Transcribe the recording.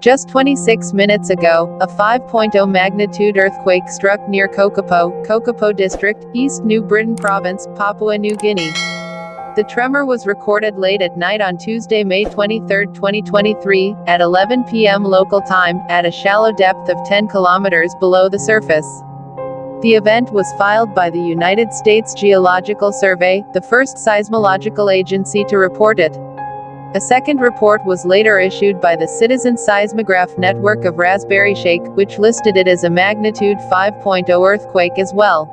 Just 26 minutes ago, a 5.0 magnitude earthquake struck near Kokopo District, East New Britain Province, Papua New Guinea. The tremor was recorded late at night on Tuesday, May 23, 2023, at 11 p.m. local time, at a shallow depth of 10 kilometers below the surface. The event was filed by the United States Geological Survey, the first seismological agency to report it. A second report was later issued by the Citizen Seismograph Network of Raspberry Shaikh, which listed it as a magnitude 5.0 earthquake as well.